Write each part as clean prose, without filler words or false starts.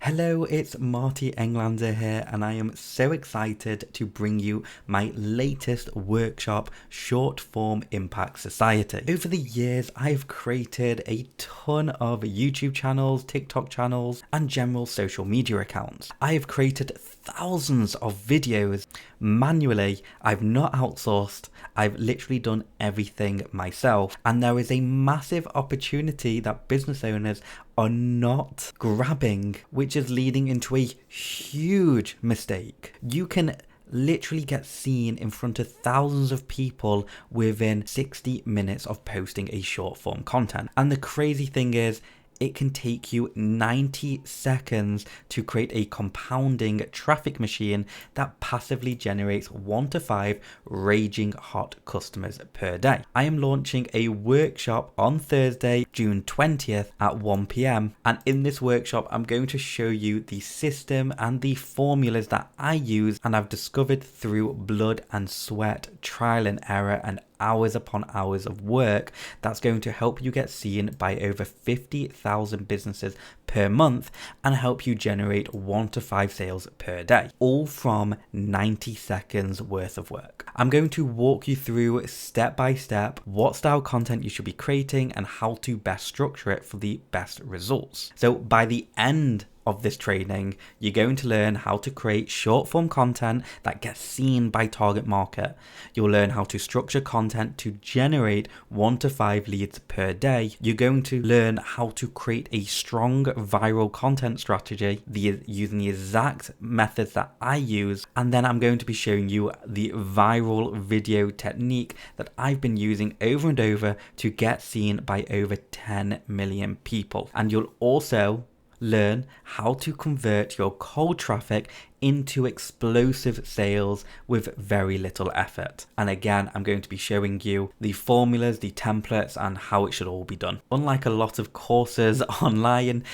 Hello, it's Marty Englander here, and I am so excited to bring you my latest workshop, Short Form Impact Society. Over the years, I've created a ton of YouTube channels, TikTok channels, and general social media accounts. I have created thousands of videos manually. I've not outsourced. I've literally done everything myself, and there is a massive opportunity that business owners are not grabbing, which is leading into a huge mistake. You can literally get seen in front of thousands of people within 60 minutes of posting a short form content. And the crazy thing is, it can take you 90 seconds to create a compounding traffic machine that passively generates 1 to 5 raging hot customers per day. I am launching a workshop on Thursday, June 20th at 1 p.m. And in this workshop, I'm going to show you the system and the formulas that I use and I've discovered through blood and sweat, trial and error, and hours upon hours of work that's going to help you get seen by over 50,000 businesses per month and help you generate 1 to 5 sales per day, all from 90 seconds worth of work. I'm going to walk you through step by step what style content you should be creating and how to best structure it for the best results. So by the end of this training, you're going to learn how to create short form content that gets seen by target market. You'll learn how to structure content to generate 1 to 5 leads per day. You're going to learn how to create a strong viral content strategy using the exact methods that I use. And then I'm going to be showing you the viral video technique that I've been using over and over to get seen by over 10 million people. And you'll also learn how to convert your cold traffic into explosive sales with very little effort. And again, I'm going to be showing you the formulas, the templates, and how it should all be done. Unlike a lot of courses online,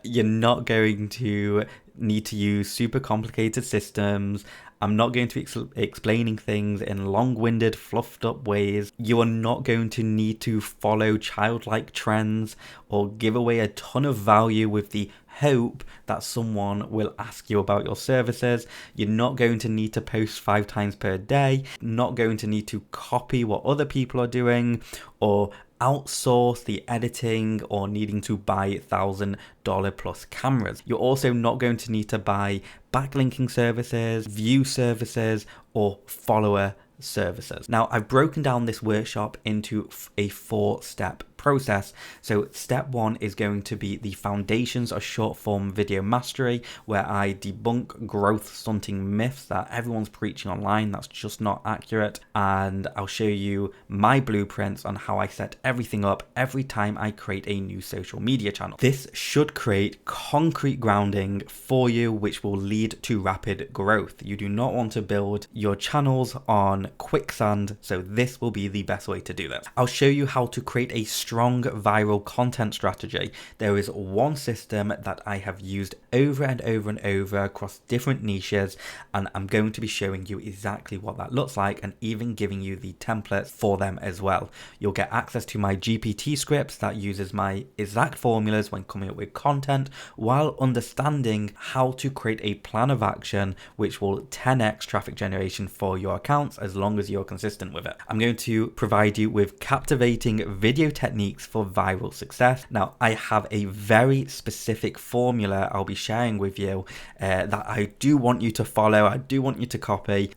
you're not going to need to use super complicated systems. I'm not going to be explaining things in long-winded, fluffed up ways. You are not going to need to follow childlike trends or give away a ton of value with the hope that someone will ask you about your services. You're not going to need to post 5 times per day, not going to need to copy what other people are doing or outsource the editing or needing to buy $1,000 plus cameras. You're also not going to need to buy backlinking services, view services, or follower services. Now, I've broken down this workshop into a 4-step process. So step 1 is going to be the foundations of short form video mastery, where I debunk growth stunting myths that everyone's preaching online that's just not accurate, and I'll show you my blueprints on how I set everything up every time I create a new social media channel. This should create concrete grounding for you, which will lead to rapid growth. You do not want to build your channels on quicksand, so this will be the best way to do this. I'll show you how to create a strong viral content strategy. There is one system that I have used over and over and over across different niches, and I'm going to be showing you exactly what that looks like and even giving you the templates for them as well. You'll get access to my GPT scripts that uses my exact formulas when coming up with content, while understanding how to create a plan of action which will 10x traffic generation for your accounts as long as you're consistent with it. I'm going to provide you with captivating video techniques for viral success. Now, I have a very specific formula I'll be sharing with you that I do want you to follow. I do want you to copy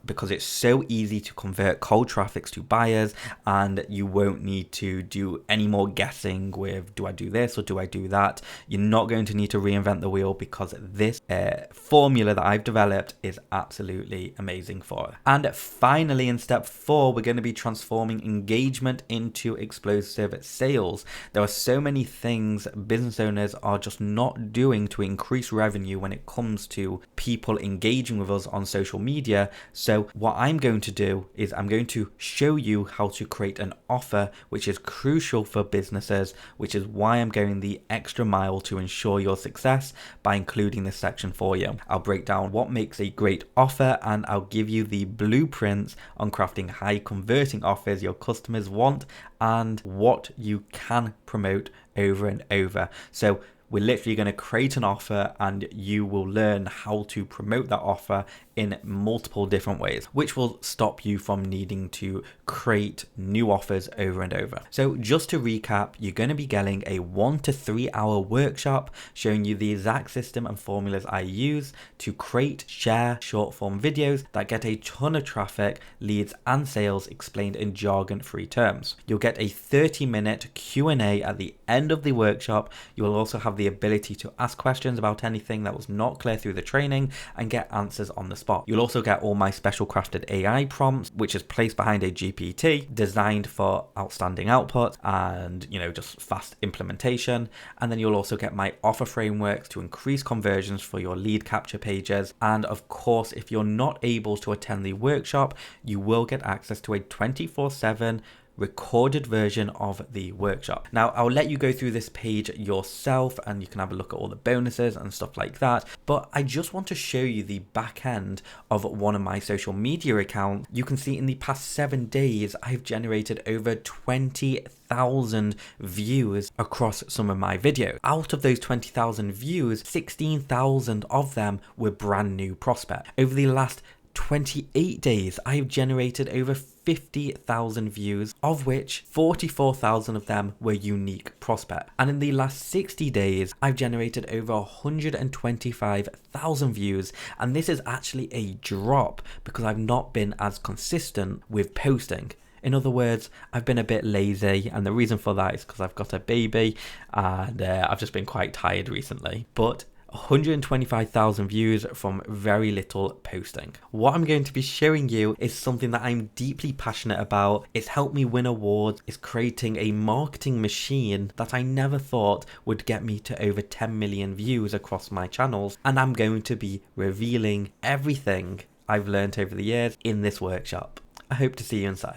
because it's so easy to convert cold traffics to buyers, and you won't need to do any more guessing with, do I do this or do I do that? You're not going to need to reinvent the wheel because this formula that I've developed is absolutely amazing for it. And finally, in step 4, we're going to be transforming engagement into explosive sales. There are so many things business owners are just not doing to increase revenue when it comes to people engaging with us on social media. So what I'm going to do is I'm going to show you how to create an offer which is crucial for businesses, which is why I'm going the extra mile to ensure your success by including this section for you. I'll break down what makes a great offer, and I'll give you the blueprints on crafting high converting offers your customers want and what you can promote over and over. So We're literally going to create an offer and you will learn how to promote that offer in multiple different ways, which will stop you from needing to create new offers over and over. So just to recap, you're going to be getting a 1 to 3 hour workshop showing you the exact system and formulas I use to create, share short form videos that get a ton of traffic, leads and sales explained in jargon-free terms. You'll get a 30-minute Q&A at the end of the workshop. You will also have the ability to ask questions about anything that was not clear through the training and get answers on the spot. You'll also get all my special crafted AI prompts, which is placed behind a GPT designed for outstanding output and, just fast implementation. And then you'll also get my offer frameworks to increase conversions for your lead capture pages. And of course, if you're not able to attend the workshop, you will get access to a 24/7 recorded version of the workshop. Now, I'll let you go through this page yourself and you can have a look at all the bonuses and stuff like that. But I just want to show you the back end of one of my social media accounts. You can see in the past 7 days, I've generated over 20,000 views across some of my videos. Out of those 20,000 views, 16,000 of them were brand new prospects. Over the last 28 days, I've generated over 50,000 views, of which 44,000 of them were unique prospects. And in the last 60 days, I've generated over 125,000 views. And this is actually a drop because I've not been as consistent with posting. In other words, I've been a bit lazy, and the reason for that is because I've got a baby and I've just been quite tired recently. But 125,000 views from very little posting. What I'm going to be showing you is something that I'm deeply passionate about. It's helped me win awards. It's creating a marketing machine that I never thought would get me to over 10 million views across my channels. And I'm going to be revealing everything I've learned over the years in this workshop. I hope to see you inside.